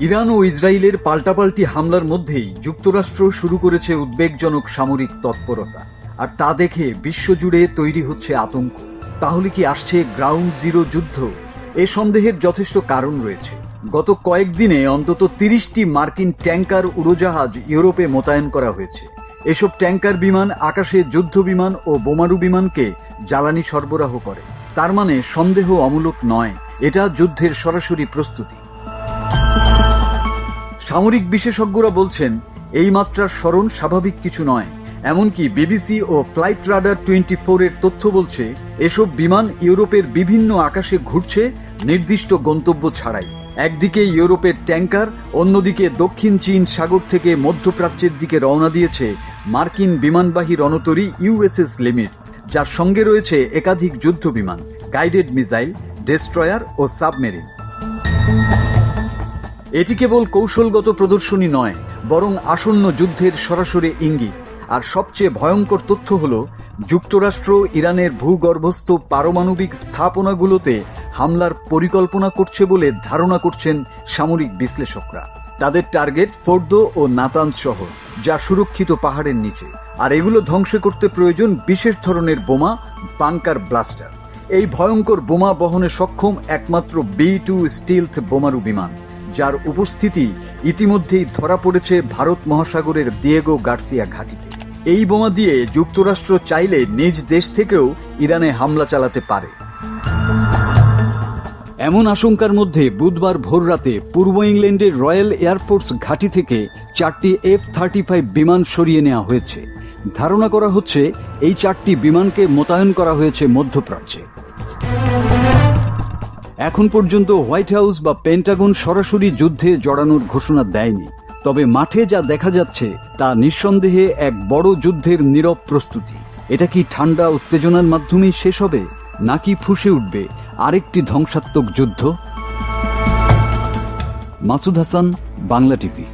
Iran ও ইসরায়েলের পাল্টাপাল্টি হামলার মধ্যেই যুক্তরাষ্ট্র শুরু করেছে উদ্বেগজনক সামরিক তৎপরতা, আর তা দেখে বিশ্বজুড়ে তৈরি হচ্ছে আতঙ্ক। তাহলে কি আসছে গ্রাউন্ড জিরো যুদ্ধ? এ সন্দেহের যথেষ্ট কারণ রয়েছে। গত কয়েকদিনে অন্তত 30টি মার্কিন ট্যাঙ্কার উড়োজাহাজ ইউরোপে মোতায়েন করা হয়েছে। এসব ট্যাঙ্কার বিমান আকাশে যুদ্ধ বিমান ও বোমারু বিমানকে জ্বালানি সরবরাহ করে। তার মানে সন্দেহ অমূলক নয়, এটা যুদ্ধের সরাসরি প্রস্তুতি। সামরিক বিশেষজ্ঞরা বলছেন এই মাত্রার স্মরণ স্বাভাবিক কিছু নয়। এমনকি বিবিসি ও ফ্লাইট রাডার 24 এর তথ্য বলছে এসব বিমান ইউরোপের বিভিন্ন আকাশে ঘুরছে নির্দিষ্ট গন্তব্য ছাড়াই। একদিকে ইউরোপের ট্যাঙ্কার, অন্যদিকে দক্ষিণ চীন সাগর থেকে মধ্যপ্রাচ্যের দিকে রওনা দিয়েছে মার্কিন বিমানবাহী রণতরী ইউএসএস লিমিটস, যার সঙ্গে রয়েছে একাধিক যুদ্ধ বিমান, গাইডেড মিসাইল, ডেস্ট্রয়ার ও সাবমেরিন। এটি কেবল কৌশলগত প্রদর্শনী নয়, বরং আসন্ন যুদ্ধের সরাসরি ইঙ্গিত। আর সবচেয়ে ভয়ঙ্কর তথ্য হল যুক্তরাষ্ট্র ইরানের ভূগর্ভস্থ পারমাণবিক স্থাপনাগুলোতে হামলার পরিকল্পনা করছে বলে ধারণা করছেন সামরিক বিশ্লেষকরা। তাদের টার্গেট ফোর্দো ও নাতানজ শহর, যা সুরক্ষিত পাহাড়ের নিচে। আর এগুলো ধ্বংস করতে প্রয়োজন বিশেষ ধরনের বোমা, বাংকার ব্লাস্টার। এই ভয়ঙ্কর বোমা বহনে সক্ষম একমাত্র B-2 স্টিলথ বোমারু বিমান, যার উপস্থিতি ইতিমধ্যেই ধরা পড়েছে ভারত মহাসাগরের দিয়েগো গার্সিয়া ঘাঁটিতে। এই বোমা দিয়ে যুক্তরাষ্ট্র চাইলে নিজ দেশ থেকেও ইরানে হামলা চালাতে পারে। এমন আশঙ্কার মধ্যে বুধবার ভোররাতে পূর্ব ইংল্যান্ডের রয়্যাল এয়ারফোর্স ঘাঁটি থেকে 4টি F-35 বিমান সরিয়ে নেওয়া হয়েছে। ধারণা করা হচ্ছে এই 4টি বিমানকে মোতায়েন করা হয়েছে মধ্যপ্রাচ্যে। এখন পর্যন্ত হোয়াইট হাউস বা পেন্টাগন সরাসরি যুদ্ধে জড়ানোর ঘোষণা দেয়নি, তবে মাঠে যা দেখা যাচ্ছে তা নিঃসন্দেহে এক বড় যুদ্ধের নীরব প্রস্তুতি। এটা কি ঠান্ডা উত্তেজনার মাধ্যমেই শেষ হবে, নাকি ফুঁসে উঠবে আরেকটি ধ্বংসাত্মক যুদ্ধ? মাসুদ হাসান, বাংলা টিভি।